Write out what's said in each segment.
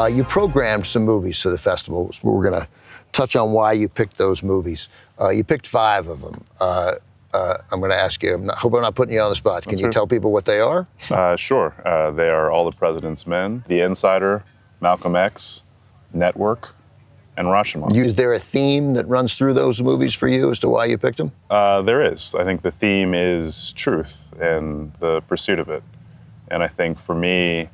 You programmed some movies for the festival. We're going to touch on why you picked those movies. You picked 5 of them. I'm going to ask you, I hope I'm not putting you on the spot. Can you tell people what they are? Sure. They are All the President's Men, The Insider, Malcolm X, Network, and Rashomon. Is there a theme that runs through those movies for you as to why you picked them? There is. I think the theme is truth and the pursuit of it. And I think for me,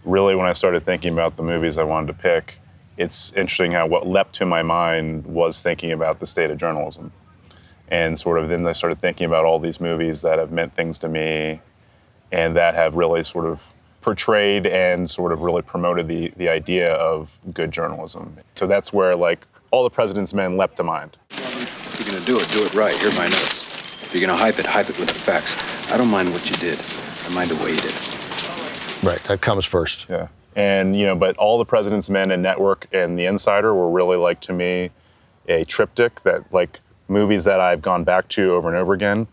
really when I started thinking about the movies I wanted to pick, it's interesting how what leapt to my mind was thinking about the state of journalism. And sort of then I started thinking about all these movies that have meant things to me and that have really sort of portrayed and sort of really promoted the idea of good journalism. So that's where like All the President's Men leapt to mind. If you're gonna do it right. Here are my notes. If you're gonna hype it with the facts. I don't mind what you did. I mind the way you did it. Right, that comes first. Yeah, and but All the President's Men and Network and The Insider were really like to me a triptych that like movies that I've gone back to over and over again,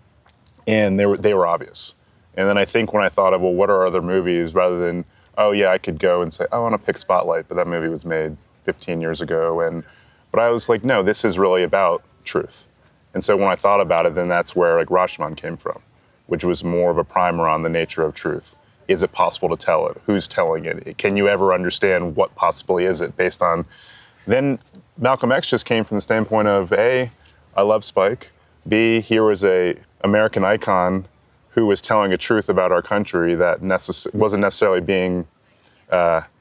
and they were obvious. And then I think when I thought of, well, what are other movies rather than, oh yeah, I could go and say, I want to pick Spotlight, but that movie was made 15 years ago. But I was like, no, this is really about truth. And so when I thought about it, then that's where like Rashomon came from, which was more of a primer on the nature of truth. Is it possible to tell it? Who's telling it? Can you ever understand what possibly is it based on? Then Malcolm X just came from the standpoint of A, I love Spike. B, here was a American icon who was telling a truth about our country that wasn't necessarily being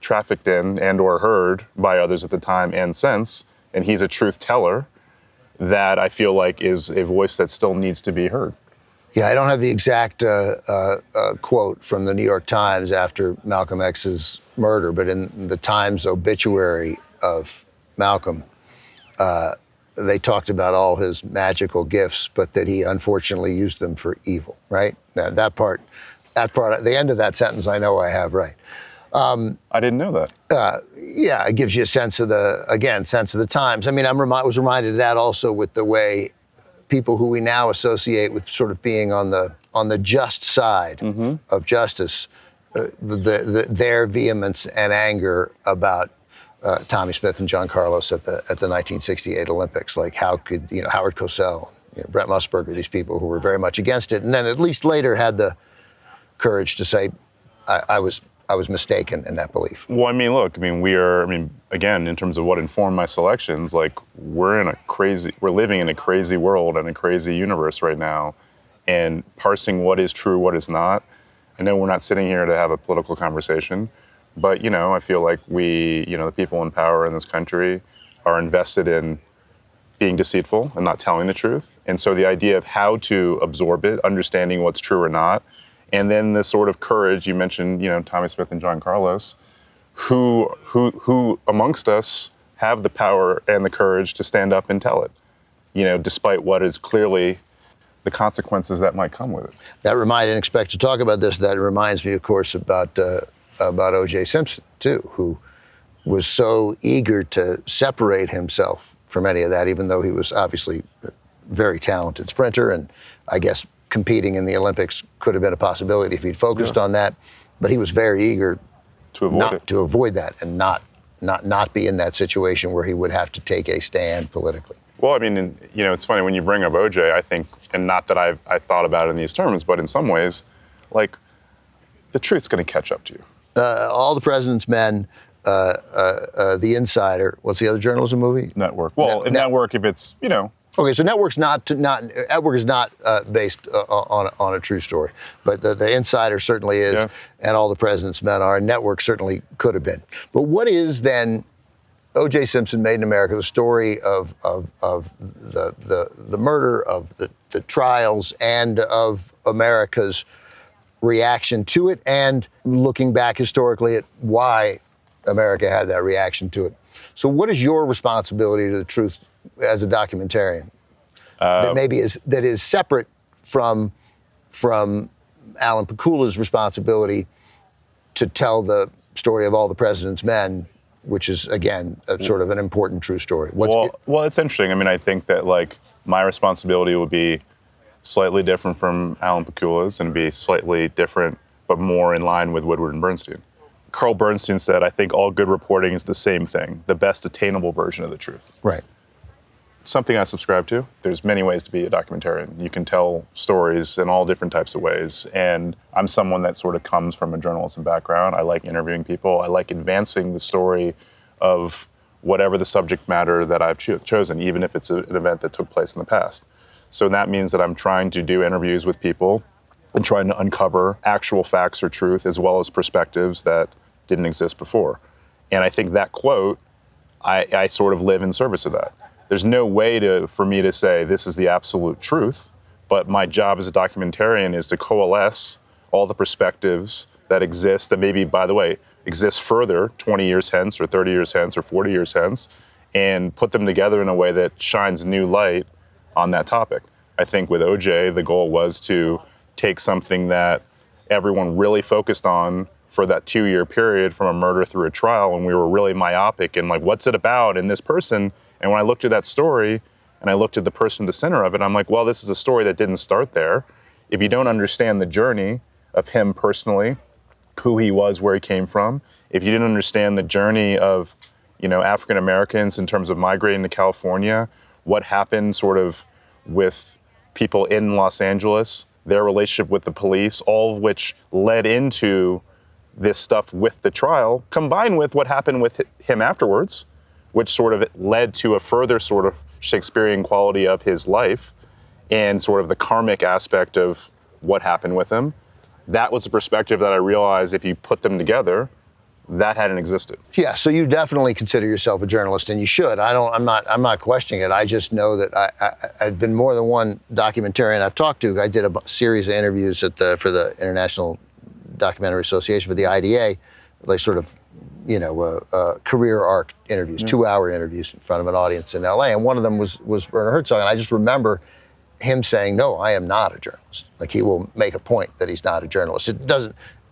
trafficked in and or heard by others at the time and since. And he's a truth teller that I feel like is a voice that still needs to be heard. Yeah, I don't have the exact quote from the New York Times after Malcolm X's murder, but in the Times obituary of Malcolm, they talked about all his magical gifts, but that he unfortunately used them for evil, right? Now, that part, the end of that sentence, I know I have right. I didn't know that. Yeah, it gives you a sense of the times. I mean, was reminded of that also with the way people who we now associate with sort of being on the just side of justice, their vehemence and anger about Tommie Smith and John Carlos at the 1968 Olympics. Like, how could Howard Cosell, Brent Musburger, these people who were very much against it, and then at least later had the courage to say, I was mistaken in that belief. Well, again, in terms of what informed my selections, like we're living in a crazy world and a crazy universe right now, and parsing what is true, what is not. I know we're not sitting here to have a political conversation, but I feel like we, the people in power in this country are invested in being deceitful and not telling the truth. And so the idea of how to absorb it, understanding what's true or not, and then the sort of courage, you mentioned, Tommie Smith and John Carlos, who amongst us have the power and the courage to stand up and tell it, despite what is clearly the consequences that might come with it. I didn't expect to talk about this. That reminds me, of course, about O.J. Simpson, too, who was so eager to separate himself from any of that, even though he was obviously a very talented sprinter, and I guess competing in the Olympics could have been a possibility if he'd focused on that. But he was very eager to avoid that and not be in that situation where he would have to take a stand politically. Well, it's funny when you bring up O.J., I think, and not that I thought about it in these terms, but in some ways, like, the truth's going to catch up to you. All the President's Men, The Insider. What's the other journalism movie? Network. Well, Network, if it's, Okay, so Network is not based on a true story, but the Insider certainly is, and All the President's Men are. And Network certainly could have been. But what is then O.J. Simpson, Made in America, the story of the murder, of the trials, and of America's reaction to it, and looking back historically at why America had that reaction to it. So what is your responsibility to the truth as a documentarian that is separate from Alan Pakula's responsibility to tell the story of All the President's Men, which is, again, sort of an important true story? Well, it's interesting. I think that, like, my responsibility will be slightly different from Alan Pakula's and be slightly different, but more in line with Woodward and Bernstein. Carl Bernstein said, I think all good reporting is the same thing, the best attainable version of the truth. Right. Something I subscribe to. There's many ways to be a documentarian. You can tell stories in all different types of ways. And I'm someone that sort of comes from a journalism background. I like interviewing people. I like advancing the story of whatever the subject matter that I've chosen, even if it's an event that took place in the past. So that means that I'm trying to do interviews with people and trying to uncover actual facts or truth, as well as perspectives that didn't exist before. And I think that quote, I sort of live in service of that. There's no way for me to say this is the absolute truth, but my job as a documentarian is to coalesce all the perspectives that exist, that maybe, by the way, exist further 20 years hence or 30 years hence or 40 years hence, and put them together in a way that shines new light on that topic. I think with OJ, the goal was to take something that everyone really focused on for that 2-year period from a murder through a trial, and we were really myopic and like, what's it about in this person? And when I looked at that story and I looked at the person at the center of it, I'm like, well, this is a story that didn't start there. If you don't understand the journey of him personally, who he was, where he came from, if you didn't understand the journey of, African Americans in terms of migrating to California, what happened sort of with people in Los Angeles, their relationship with the police, all of which led into this stuff with the trial, combined with what happened with him afterwards, which sort of led to a further sort of Shakespearean quality of his life and sort of the karmic aspect of what happened with him. That was a perspective that I realized if you put them together, that hadn't existed. Yeah, so you definitely consider yourself a journalist, and you should. I'm not questioning it. I just know that I've been more than one documentarian I've talked to. I did a series of interviews for the International Documentary Association, for the IDA, like sort of, career arc interviews, 2-hour interviews in front of an audience in LA. And one of them was Werner Herzog. And I just remember him saying, no, I am not a journalist. Like, he will make a point that he's not a journalist.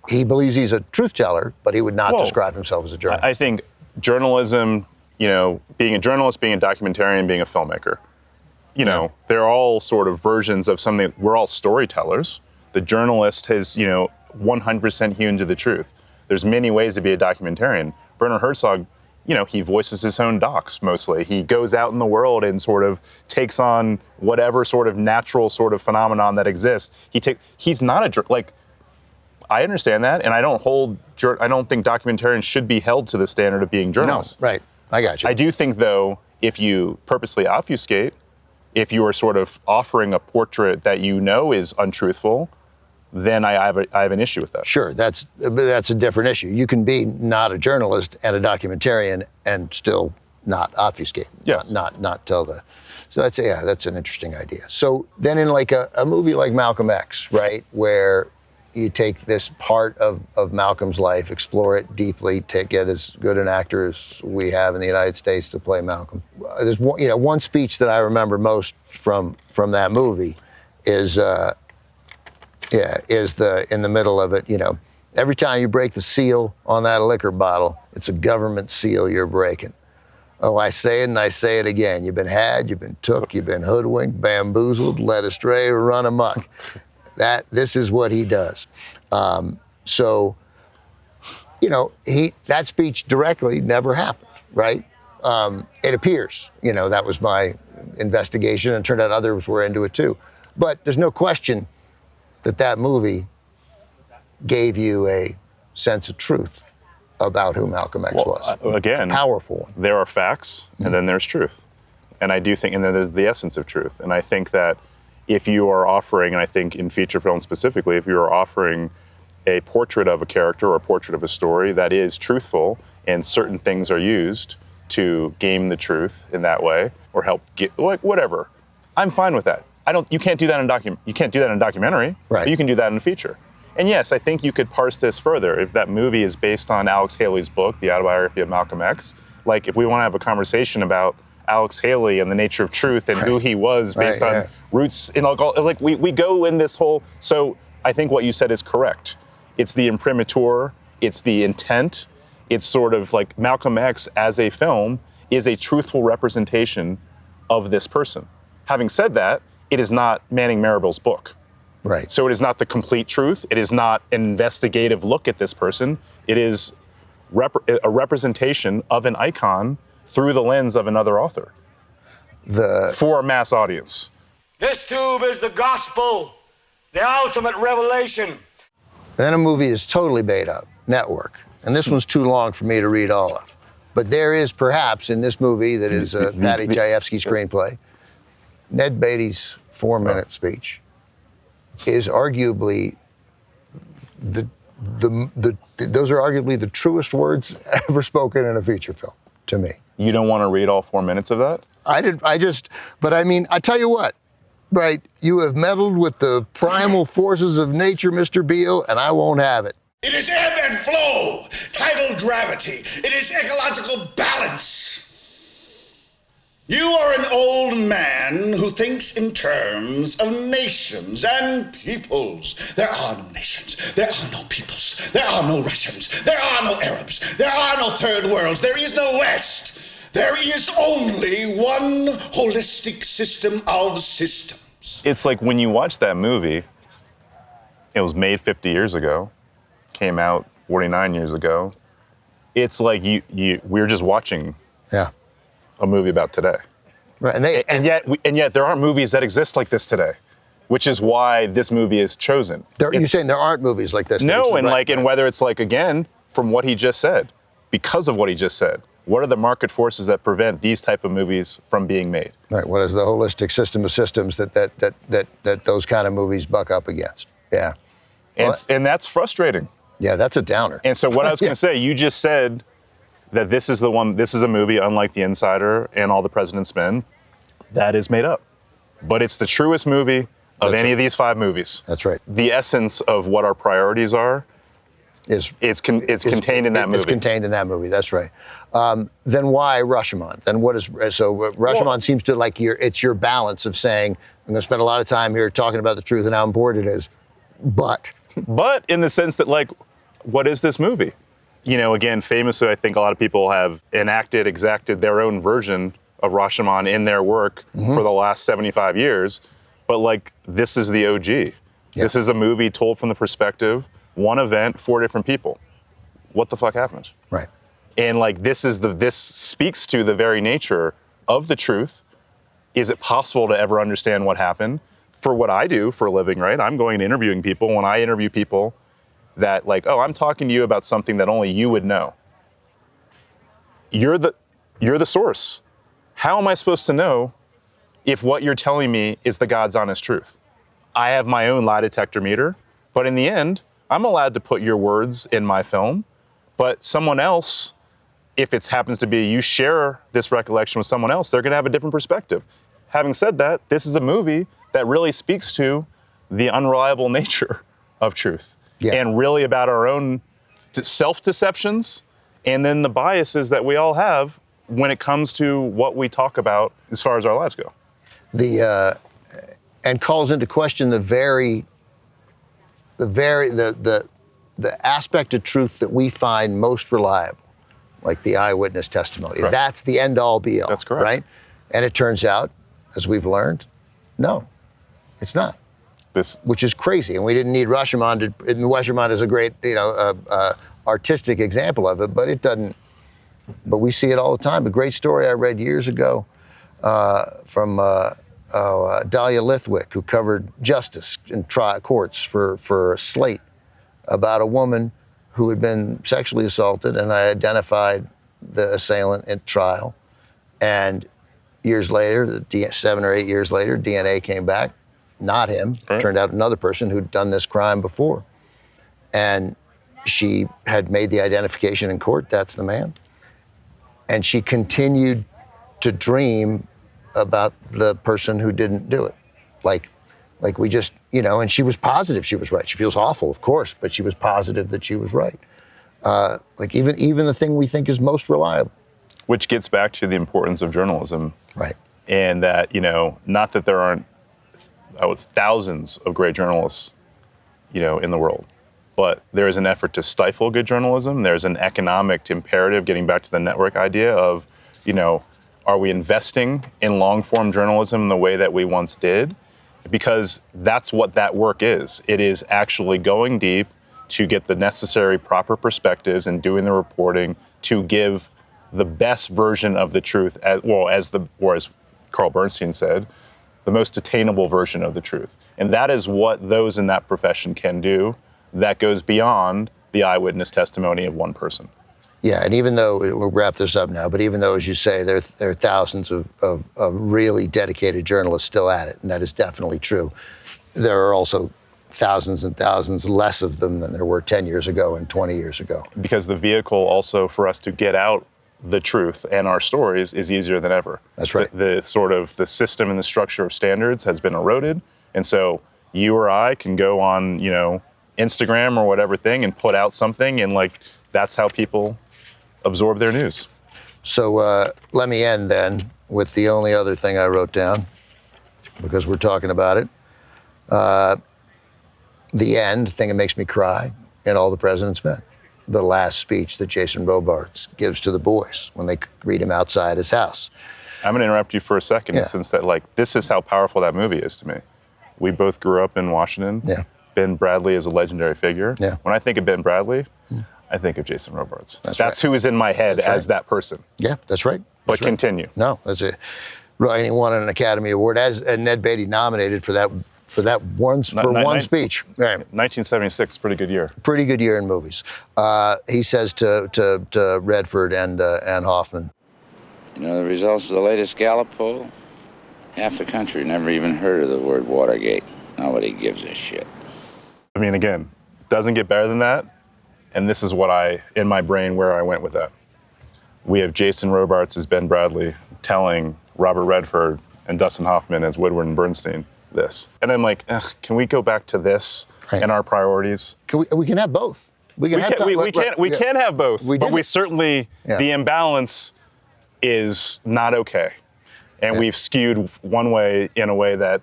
He believes he's a truth teller, but he would not describe himself as a journalist. I think journalism, being a journalist, being a documentarian, being a filmmaker, they're all sort of versions of something. We're all storytellers. The journalist has, 100% hewn to the truth. There's many ways to be a documentarian. Werner Herzog, he voices his own docs mostly. He goes out in the world and sort of takes on whatever sort of natural sort of phenomenon that exists. He's not I understand that, and I don't think documentarians should be held to the standard of being journalists. No, right. I got you. I do think, though, if you purposely obfuscate, if you are sort of offering a portrait that is untruthful, then I have an issue with that. Sure, that's a different issue. You can be not a journalist and a documentarian and still not obfuscate. Yeah. Not tell the. So that's an interesting idea. So then in like a movie like Malcolm X, right, where you take this part of Malcolm's life, explore it deeply, get as good an actor as we have in the United States to play Malcolm. There's one speech that I remember most from that movie is in the middle of it, every time you break the seal on that liquor bottle, it's a government seal you're breaking. Oh, I say it and I say it again. You've been had, you've been took, you've been hoodwinked, bamboozled, led astray, or run amok. This is what he does. So, that speech directly never happened, right? It appears, that was my investigation, and it turned out others were into it too. But there's no question that movie gave you a sense of truth about who Malcolm X was. Again, it's a powerful one. There are facts, and then there's truth. And I do think, and then there's the essence of truth. And I think that if you are offering, and I think in feature film specifically, if you are offering a portrait of a character or a portrait of a story that is truthful, and certain things are used to game the truth in that way, or help get, whatever, I'm fine with that. You can't do that in a documentary, right? But you can do that in a feature. And yes, I think you could parse this further. If that movie is based on Alex Haley's book, The Autobiography of Malcolm X, like if we want to have a conversation about Alex Haley and the nature of truth and who he was based on roots in alcohol, like we go in this whole, so I think what you said is correct. It's the imprimatur, it's the intent, it's sort of like Malcolm X as a film is a truthful representation of this person. Having said that, it is not Manning Marable's book. Right. So it is not the complete truth. It is not an investigative look at this person. It is a representation of an icon through the lens of another author for a mass audience. This tube is the gospel, the ultimate revelation. Then a movie is totally made up, Network. And this one's too long for me to read all of. But there is perhaps in this movie that is Patty Chayefsky screenplay, Ned Beatty's 4-minute speech is arguably those are arguably the truest words ever spoken in a feature film to me. You don't want to read all 4 minutes of that? But I mean, I tell you what, right? You have meddled with the primal forces of nature, Mr. Beale, and I won't have it. It is ebb and flow, tidal gravity. It is ecological balance. You are an old man who thinks in terms of nations and peoples. There are no nations. There are no peoples. There are no Russians. There are no Arabs. There are no third worlds. There is no West. There is only one holistic system of systems. It's like when you watch that movie, it was made 50 years ago, came out 49 years ago. It's like we're just watching a movie about today. Right, and yet there aren't movies that exist like this today, which is why this movie is chosen. You're saying there aren't movies like this? No, and whether it's like, again, from what he just said, because of what he just said, what are the market forces that prevent these type of movies from being made? Right. What is the holistic system of systems that those kind of movies buck up against? Yeah. And that's frustrating. Yeah, that's a downer. And so what I was going to say, you just said that this is a movie unlike The Insider and All the President's Men that is made up. But it's the truest movie of any of these 5 movies. That's right. The essence of what our priorities are is contained in that movie. It's contained in that movie. That's right. Then why Rashomon? Then what is Rashomon seems to it's your balance of saying I'm going to spend a lot of time here talking about the truth and how important it is, but in the sense that what is this movie? You know, again, famously, I think a lot of people have exacted their own version of Rashomon in their work for the last 75 years. But this is the OG. Yeah. This is a movie told from the perspective, one event, 4 different people. What the fuck happened? Right. And this speaks to the very nature of the truth. Is it possible to ever understand what happened? For what I do for a living, right? I'm going and interviewing people. When I interview people that I'm talking to you about something that only you would know. You're the source. How am I supposed to know if what you're telling me is the God's honest truth? I have my own lie detector meter, but in the end, I'm allowed to put your words in my film, but someone else, if it happens to be you share this recollection with someone else, they're going to have a different perspective. Having said that, this is a movie that really speaks to the unreliable nature of truth and really about our own self-deceptions and then the biases that we all have when it comes to what we talk about as far as our lives go. And calls into question the aspect of truth that we find most reliable, like the eyewitness testimony. Right. That's the end all be all. That's correct. Right? And it turns out, as we've learned, no, it's not. Which is crazy, and we didn't need Rashomon. Rashomon is a great, artistic example of it, but it doesn't. But we see it all the time. A great story I read years ago from Dahlia Lithwick, who covered justice in courts for Slate, about a woman who had been sexually assaulted, and I identified the assailant at trial. And years later, 7 or 8 years later, DNA came back. Not him. Right. Turned out another person who'd done this crime before. And she had made the identification in court. That's the man. And she continued to dream about the person who didn't do it. Like we just, and she was positive she was right. She feels awful, of course, but she was positive that she was right. Even the thing we think is most reliable. Which gets back to the importance of journalism. Right. And that, not that there aren't thousands of great journalists, in the world. But there is an effort to stifle good journalism. There's an economic imperative, getting back to the network idea of, are we investing in long-form journalism the way that we once did? Because that's what that work is. It is actually going deep to get the necessary proper perspectives and doing the reporting to give the best version of the truth, as Carl Bernstein said, the most attainable version of the truth. And that is what those in that profession can do. That goes beyond the eyewitness testimony of one person. Yeah, and even though, we'll wrap this up now, but even though, as you say, there are thousands of really dedicated journalists still at it, and that is definitely true, there are also thousands and thousands less of them than there were 10 years ago and 20 years ago. Because the vehicle also for us to get out the truth and our stories is easier than ever. That's right. The sort of the system and the structure of standards has been eroded. And so you or I can go on, Instagram or whatever thing and put out something, and like, that's how people absorb their news. So let me end then with the only other thing I wrote down, because we're talking about it. The end thing that makes me cry in All the President's Men. The last speech that Jason Robards gives to the boys when they read him outside his house. I'm going to interrupt you for a second, Yeah. since that, this is how powerful that movie is to me. We both grew up in Washington. Yeah. Ben Bradley is a legendary figure. Yeah. When I think of Ben Bradley, I think of Jason Robards. That's right. who is in my head That's as right. that person. Yeah, that's right. But That's right. continue. No, that's it. Right, he won an Academy Award, and Ned Beatty nominated for that one speech. Right. 1976, pretty good year. Pretty good year in movies. He says to Redford and Hoffman, The results of the latest Gallup poll? Half the country never even heard of the word Watergate. Nobody gives a shit. I mean, again, doesn't get better than that. And this is in my brain, where I went with that. We have Jason Robards as Ben Bradley telling Robert Redford and Dustin Hoffman as Woodward and Bernstein this. And I'm like, can we go back to this Right. and our priorities? we can have both. We can have both, but did we it. certainly, Yeah. the imbalance is not okay. And we've skewed one way in a way that,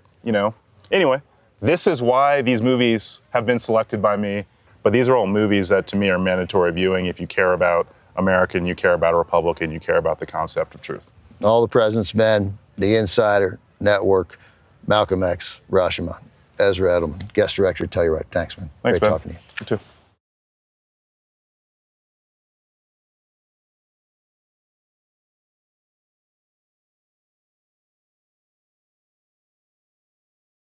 anyway, this is why these movies have been selected by me. But these are all movies that to me are mandatory viewing if you care about America and you care about a republic and you care about the concept of truth. All the President's Men, The Insider, Network, Malcolm X, Rashomon, Ezra Edelman, guest director Telluride. Thanks, man. Thanks, Great man. talking to you. You too.